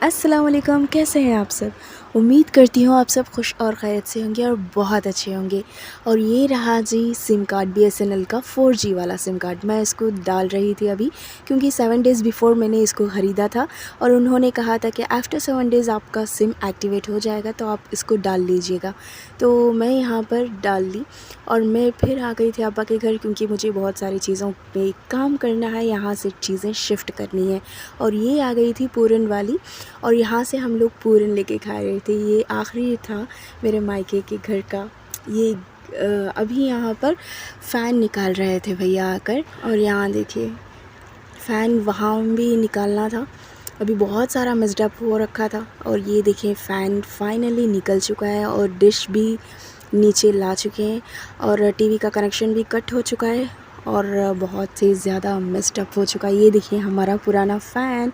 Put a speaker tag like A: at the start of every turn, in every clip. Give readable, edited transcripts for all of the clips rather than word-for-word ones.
A: अस्सलाम वालेकुम, कैसे हैं आप सब। उम्मीद करती हूँ आप सब खुश और खैरियत से होंगे और बहुत अच्छे होंगे। और ये रहा जी सिम कार्ड बीएसएनएल का 4G वाला सिम कार्ड। मैं इसको डाल रही थी अभी, क्योंकि 7 डेज़ बिफ़ोर मैंने इसको ख़रीदा था और उन्होंने कहा था कि आफ्टर 7 डेज़ आपका सिम एक्टिवेट हो जाएगा, तो आप इसको डाल लीजिएगा। तो मैं यहाँ पर डाल ली और मैं फिर आ गई थी अब्बा के घर, क्योंकि मुझे बहुत सारी चीज़ों पे काम करना है, यहाँ से चीज़ें शिफ्ट करनी है। और ये आ गई थी पूरन वाली, और यहाँ से हम लोग पूरन लेके खा रहे थे। ये आखिरी था मेरे मायके के घर का। ये अभी यहाँ पर फ़ैन निकाल रहे थे भैया आकर, और यहाँ देखिए फ़ैन वहाँ भी निकालना था। अभी बहुत सारा मिक्सड हो रखा था, और ये देखिए फ़ैन फाइनली निकल चुका है और डिश भी नीचे ला चुके हैं, और टीवी का कनेक्शन भी कट हो चुका है और बहुत ही ज़्यादा मिक्सड हो चुका है। ये देखिए हमारा पुराना फ़ैन।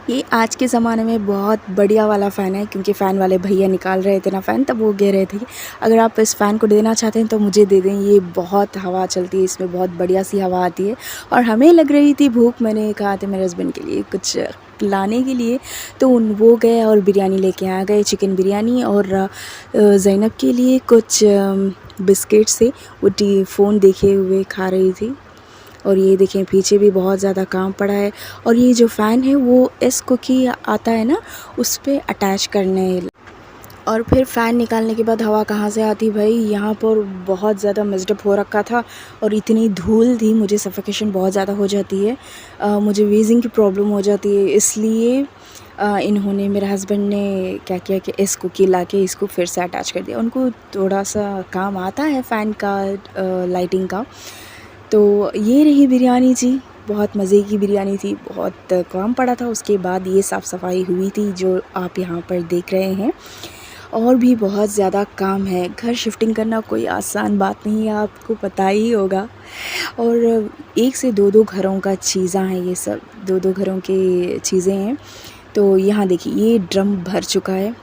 A: ये आज के ज़माने में बहुत बढ़िया वाला फ़ैन है, क्योंकि फ़ैन वाले भैया निकाल रहे थे ना फ़ैन, तब वो कह रहे थे कि अगर आप इस फ़ैन को देना चाहते हैं तो मुझे दे दें, ये बहुत हवा चलती है, इसमें बहुत बढ़िया सी हवा आती है। और हमें लग रही थी भूख, मैंने कहा था मेरे हस्बैंड के लिए कुछ लाने के लिए, तो वो गए और बिरयानी लेके आ गए, चिकन बिरयानी, और ज़ैनब के लिए कुछ बिस्किट्स थे। वो फ़ोन देखे हुए खा रही थी। और ये देखें पीछे भी बहुत ज़्यादा काम पड़ा है। और ये जो फ़ैन है वो एस कुकी आता है ना, उस पे अटैच करने। और फिर फ़ैन निकालने के बाद हवा कहाँ से आती भाई, यहाँ पर बहुत ज़्यादा मिक्सड हो रखा था और इतनी धूल थी, मुझे सफोकेशन बहुत ज़्यादा हो जाती है। मुझे वीज़िंग की प्रॉब्लम हो जाती है, इसलिए इन्होंने, मेरे हस्बैंड ने क्या किया कि एस कुकी ला के इसको फिर से अटैच कर दिया। उनको थोड़ा सा काम आता है फ़ैन का, लाइटिंग का। तो ये रही बिरयानी जी, बहुत मज़े की बिरयानी थी, बहुत काम पड़ा था। उसके बाद ये साफ़ सफाई हुई थी जो आप यहाँ पर देख रहे हैं। और भी बहुत ज़्यादा काम है, घर शिफ्टिंग करना कोई आसान बात नहीं है, आपको पता ही होगा। और एक से दो दो घरों का चीज़ें हैं, ये सब दो दो घरों के चीज़ें हैं। तो यहाँ देखिए ये ड्रम भर चुका है,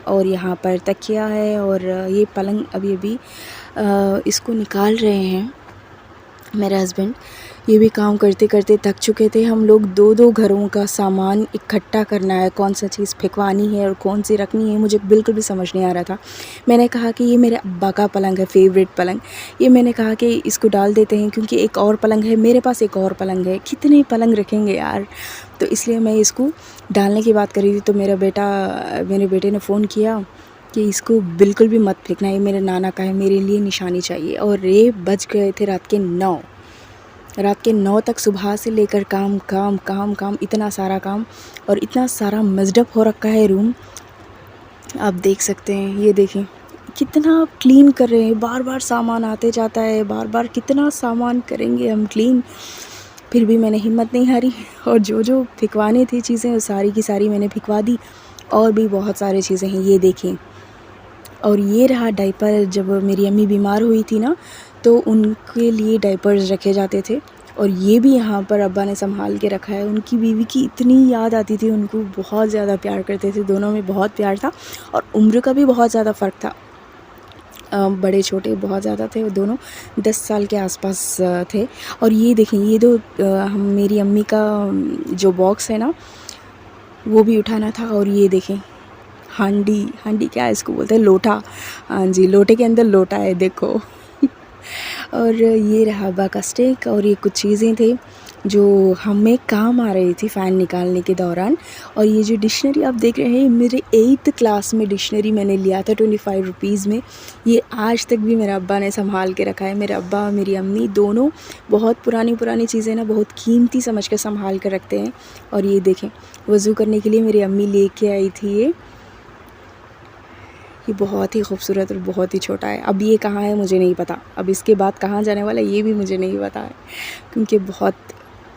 A: और यहाँ पर तकिया है, और ये पलंग अभी अभी इसको निकाल रहे हैं मेरे हस्बैंड। ये भी काम करते करते थक चुके थे। हम लोग दो दो घरों का सामान इकट्ठा करना है, कौन सा चीज़ फेंकवानी है और कौन सी रखनी है, मुझे बिल्कुल भी समझ नहीं आ रहा था। मैंने कहा कि ये मेरे अब्बा का पलंग है, फेवरेट पलंग, ये मैंने कहा कि इसको डाल देते हैं, क्योंकि एक और पलंग है मेरे पास, एक और पलंग है, कितने पलंग रखेंगे यार। तो इसलिए मैं इसको डालने की बात कर रही थी, तो मेरे बेटे ने फ़ोन किया कि इसको बिल्कुल भी मत फेंकना, ये मेरे नाना का है, मेरे लिए निशानी चाहिए। और ये बज गए थे रात के 9 तक, सुबह से लेकर काम काम काम काम, इतना सारा काम, और इतना सारा मिक्सड हो रखा है रूम, आप देख सकते हैं। ये देखें कितना क्लीन कर रहे हैं, बार बार सामान आते जाता है, बार बार कितना सामान करेंगे हम क्लीन। फिर भी मैंने हिम्मत नहीं हारी, और जो जो फिकवानी थी चीज़ें वो सारी की सारी मैंने फिकवा दी। और भी बहुत सारी चीज़ें हैं, ये देखें। और ये रहा डायपर, जब मेरी अम्मी बीमार हुई थी ना, तो उनके लिए डायपर्स रखे जाते थे, और ये भी यहाँ पर अब्बा ने संभाल के रखा है। उनकी बीवी की इतनी याद आती थी, उनको बहुत ज़्यादा प्यार करते थे, दोनों में बहुत प्यार था, और उम्र का भी बहुत ज़्यादा फ़र्क था। बड़े छोटे बहुत ज़्यादा थे, वो दोनों 10 साल के आसपास थे। और ये देखें, ये दो हम मेरी अम्मी का जो बॉक्स है ना, वो भी उठाना था। और ये देखें हांडी क्या है इसको बोलते हैं, लोटा। हाँ जी, लोटे के अंदर लोटा है, देखो। और ये रहा अब्बा का स्टेक, और ये कुछ चीज़ें थे जो हमें काम आ रही थी फ़ैन निकालने के दौरान। और ये जो डिक्शनरी आप देख रहे हैं, मेरे 8th क्लास में डिक्शनरी मैंने लिया था 25 रुपीज़ में। ये आज तक भी मेरे अब्बा ने संभाल के रखा है। मेरे अब्बा और मेरी अम्मी दोनों बहुत पुरानी चीज़ें ना बहुत कीमती समझ कर संभाल कर रखते हैं। और ये देखें, वज़ू करने के लिए मेरी अम्मी लेके आई थी ये बहुत ही खूबसूरत और बहुत ही छोटा है। अब ये कहाँ है मुझे नहीं पता, अब इसके बाद कहाँ जाने वाला है ये भी मुझे नहीं पता है, क्योंकि बहुत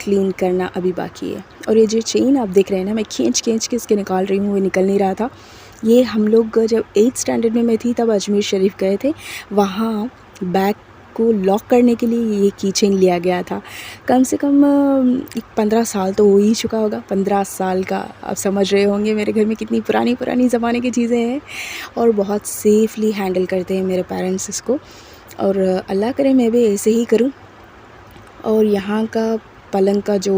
A: क्लीन करना अभी बाकी है। और ये जो चेन आप देख रहे हैं ना, मैं खींच के इसके निकाल रही हूँ, वो निकल नहीं रहा था। ये हम लोग जब 8th स्टैंडर्ड में मैं थी, तब अजमेर शरीफ गए थे, वहाँ बैग को लॉक करने के लिए ये की चेन लिया गया था। कम से कम 15 साल तो हो ही चुका होगा, 15 साल का। आप समझ रहे होंगे मेरे घर में कितनी पुरानी ज़माने की चीज़ें हैं, और बहुत सेफली हैंडल करते हैं मेरे पेरेंट्स इसको, और अल्लाह करे मैं भी ऐसे ही करूं। और यहाँ का पलंग का जो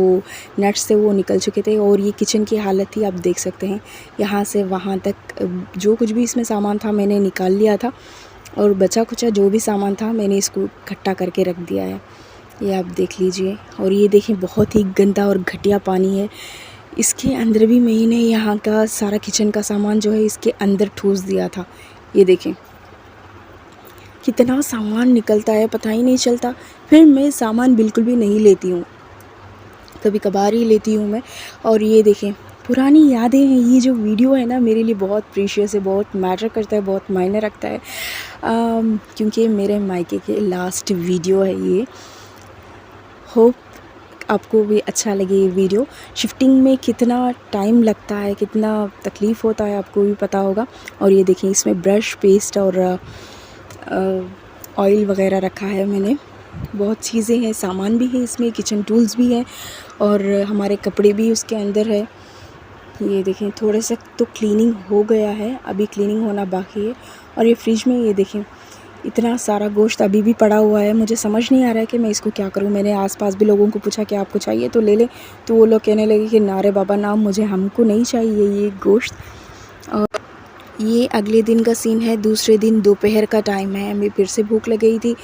A: नट्स थे वो निकल चुके थे। और ये किचन की हालत थी, आप देख सकते हैं यहाँ से वहाँ तक जो कुछ भी इसमें सामान था मैंने निकाल लिया था, और बचा खुचा जो भी सामान था मैंने इसको इकट्ठा करके रख दिया है, ये आप देख लीजिए। और ये देखें बहुत ही गंदा और घटिया पानी है, इसके अंदर भी मैंने यहाँ का सारा किचन का सामान जो है इसके अंदर ठूस दिया था। ये देखें कितना सामान निकलता है, पता ही नहीं चलता। फिर मैं सामान बिल्कुल भी नहीं लेती हूँ, कभी कभार ही लेती हूँ मैं। और ये देखें पुरानी यादें हैं, ये जो वीडियो है ना मेरे लिए बहुत प्रीशियस है, बहुत मैटर करता है, बहुत मायने रखता है, क्योंकि मेरे मायके के लास्ट वीडियो है ये। होप आपको भी अच्छा लगे ये वीडियो। शिफ्टिंग में कितना टाइम लगता है, कितना तकलीफ़ होता है आपको भी पता होगा। और ये देखिए इसमें ब्रश, पेस्ट और ऑयल वगैरह रखा है मैंने, बहुत चीज़ें हैं, सामान भी है इसमें, किचन टूल्स भी हैं और हमारे कपड़े भी उसके अंदर है। ये देखें थोड़ा सा तो क्लीनिंग हो गया है, अभी क्लीनिंग होना बाकी है। और ये फ्रिज में ये देखें इतना सारा गोश्त अभी भी पड़ा हुआ है, मुझे समझ नहीं आ रहा है कि मैं इसको क्या करूं। मैंने आसपास भी लोगों को पूछा कि आपको चाहिए तो ले लें, तो वो लोग कहने लगे कि ना रे बाबा ना, मुझे हमको नहीं चाहिए ये गोश्त। और ये अगले दिन का सीन है, दूसरे दिन दोपहर का टाइम है, हमें फिर से भूख लग गई थी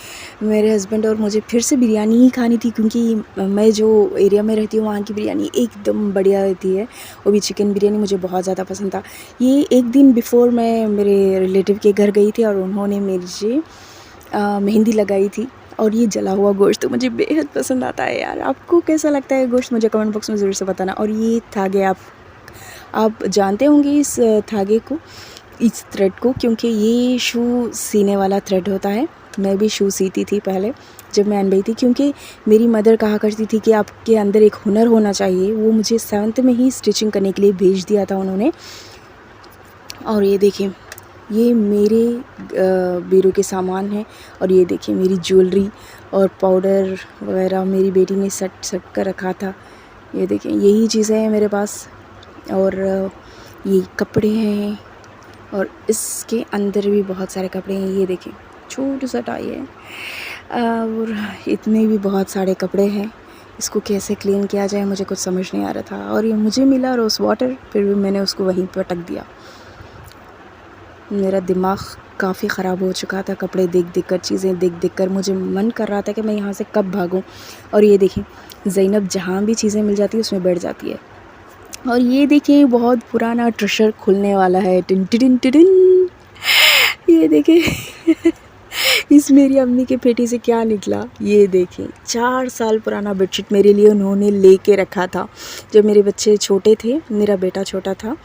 A: मेरे हस्बैंड और मुझे फिर से बिरयानी ही खानी थी, क्योंकि मैं जो एरिया में रहती हूँ वहाँ की बिरयानी एकदम बढ़िया रहती है, वो भी चिकन बिरयानी मुझे बहुत ज़्यादा पसंद था। ये एक दिन बिफ़ोर मैं मेरे रिलेटिव के घर गई थी और उन्होंने मुझे मेहंदी लगाई थी। और ये जला हुआ गोश्त तो मुझे बेहद पसंद आता है यार, आपको कैसा लगता है गोश्त मुझे कमेंट बॉक्स में ज़रूर से बताना। और ये धागे आप जानते होंगे इस धागे को, इस थ्रेड को, क्योंकि ये शू सीने वाला थ्रेड होता है। मैं भी शू सीती थी पहले जब मैं अनपढ़ थी, क्योंकि मेरी मदर कहा करती थी कि आपके अंदर एक हुनर होना चाहिए। वो मुझे 7th में ही स्टिचिंग करने के लिए भेज दिया था उन्होंने। और ये देखिए ये मेरे बीरू के सामान हैं, और ये देखिए मेरी ज्वेलरी और पाउडर वगैरह मेरी बेटी ने सट कर रखा था। ये देखिए यही चीज़ें हैं मेरे पास। और ये कपड़े हैं, और इसके अंदर भी बहुत सारे कपड़े हैं। ये देखिए छोटा सा टाई है, और इतने भी बहुत सारे कपड़े हैं। इसको कैसे क्लीन किया जाए मुझे कुछ समझ नहीं आ रहा था। और ये मुझे मिला रोज़ वाटर, फिर भी मैंने उसको वहीं पर पटक दिया। मेरा दिमाग काफ़ी ख़राब हो चुका था, कपड़े देख देख कर, चीज़ें देख देख कर मुझे मन कर रहा था कि मैं यहाँ से कब भागूँ। और ये देखिए ज़ैनब जहाँ भी चीज़ें मिल जाती है उसमें बैठ जाती है। और ये देखिए बहुत पुराना ट्रेशर खुलने वाला है, टिन टिन टिन। ये देखिए इस मेरी अम्मी के पेटी से क्या निकला। ये देखें 4 साल पुराना बेडशीट मेरे लिए उन्होंने लेके रखा था जब मेरे बच्चे छोटे थे, मेरा बेटा छोटा था,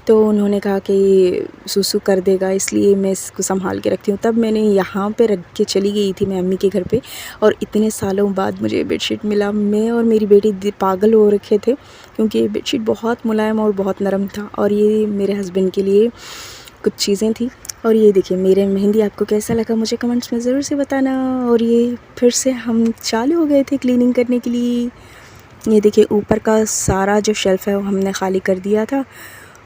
A: तो उन्होंने कहा कि सुसु कर देगा, इसलिए मैं इसको संभाल के रखती हूँ। तब मैंने यहाँ पे रख के चली गई थी मैं अम्मी के घर पे, और इतने सालों बाद मुझे बेडशीट मिला। मैं और मेरी बेटी पागल हो रखे थे, क्योंकि ये बेडशीट बहुत मुलायम और बहुत नरम था। और ये मेरे हस्बैंड के लिए कुछ चीज़ें थी। और ये देखिए मेरे मेहंदी आपको कैसा लगा मुझे कमेंट्स में ज़रूर से बताना। और ये फिर से हम चालू हो गए थे क्लीनिंग करने के लिए। ये देखिए ऊपर का सारा जो शेल्फ़ है वो हमने खाली कर दिया था,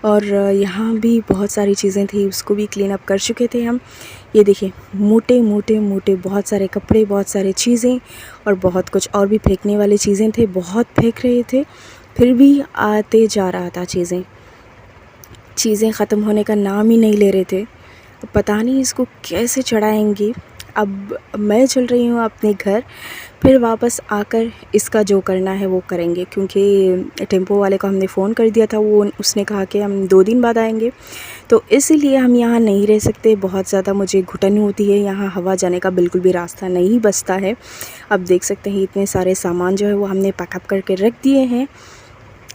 A: और यहाँ भी बहुत सारी चीज़ें थी, उसको भी क्लीन अप कर चुके थे हम। ये देखिए मोटे मोटे मोटे बहुत सारे कपड़े, बहुत सारी चीज़ें, और बहुत कुछ और भी फेंकने वाली चीज़ें थे, बहुत फेंक रहे थे, फिर भी आते जा रहा था। चीज़ें ख़त्म होने का नाम ही नहीं ले रहे थे। पता नहीं इसको कैसे चढ़ाएंगे। अब मैं चल रही हूँ अपने घर, फिर वापस आकर इसका जो करना है वो करेंगे, क्योंकि टेम्पो वाले को हमने फ़ोन कर दिया था, उसने कहा कि हम 2 दिन बाद आएंगे, तो इसीलिए हम यहाँ नहीं रह सकते। बहुत ज़्यादा मुझे घुटन होती है, यहाँ हवा जाने का बिल्कुल भी रास्ता नहीं बचता है। अब देख सकते हैं इतने सारे सामान जो है वो हमने पैकअप करके रख दिए हैं।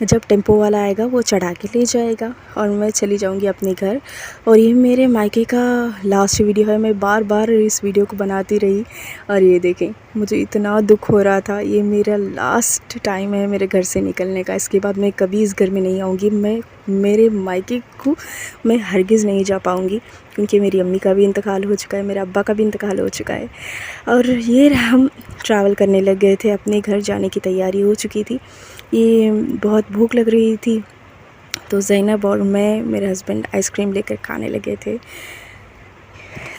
A: जब टेम्पो वाला आएगा वो चढ़ा के ले जाएगा और मैं चली जाऊंगी अपने घर। और ये मेरे मायके का लास्ट वीडियो है, मैं बार बार इस वीडियो को बनाती रही। और ये देखें मुझे इतना दुख हो रहा था, ये मेरा लास्ट टाइम है मेरे घर से निकलने का। इसके बाद मैं कभी इस घर में नहीं आऊँगी। मैं मेरे मायके को मैं हरगिज़ नहीं जा पाऊँगी, क्योंकि मेरी अम्मी का भी इंतकाल हो चुका है, मेरे अब्बा का भी इंतकाल हो चुका है। और ये हम ट्रैवल करने लग गए थे, अपने घर जाने की तैयारी हो चुकी थी। ये बहुत भूख लग रही थी, तो ज़ैनब और मैं, मेरे हस्बैंड आइसक्रीम लेकर खाने लगे थे।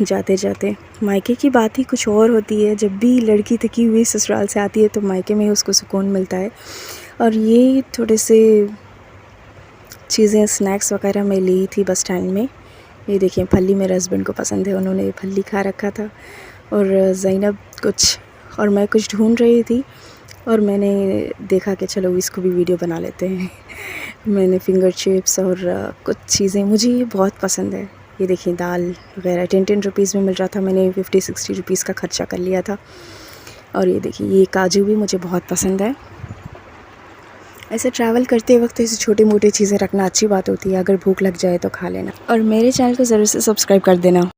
A: जाते जाते। मायके की बात ही कुछ और होती है, जब भी लड़की थकी हुई ससुराल से आती है तो मायके में ही उसको सुकून मिलता है। और ये थोड़े से चीज़ें स्नैक्स वगैरह मैं ली थी बस स्टैंड में। ये देखिए फल्ली मेरे हस्बैंड को पसंद है, उन्होंने ये फल्ली खा रखा था। और ज़ैनब कुछ और मैं कुछ ढूंढ रही थी और मैंने देखा कि चलो इसको भी वीडियो बना लेते हैं। मैंने फिंगर चिप्स और कुछ चीज़ें, मुझे ये बहुत पसंद है। ये देखिए दाल वगैरह 10 रुपीज़ में मिल रहा था, मैंने 50-60 रुपीज़ का ख़र्चा कर लिया था। और ये देखिए ये काजू भी मुझे बहुत पसंद है। ऐसे ट्रैवल करते वक्त ऐसी छोटी मोटी चीज़ें रखना अच्छी बात होती है, अगर भूख लग जाए तो खा लेना। और मेरे चैनल को ज़रूर से सब्सक्राइब कर देना।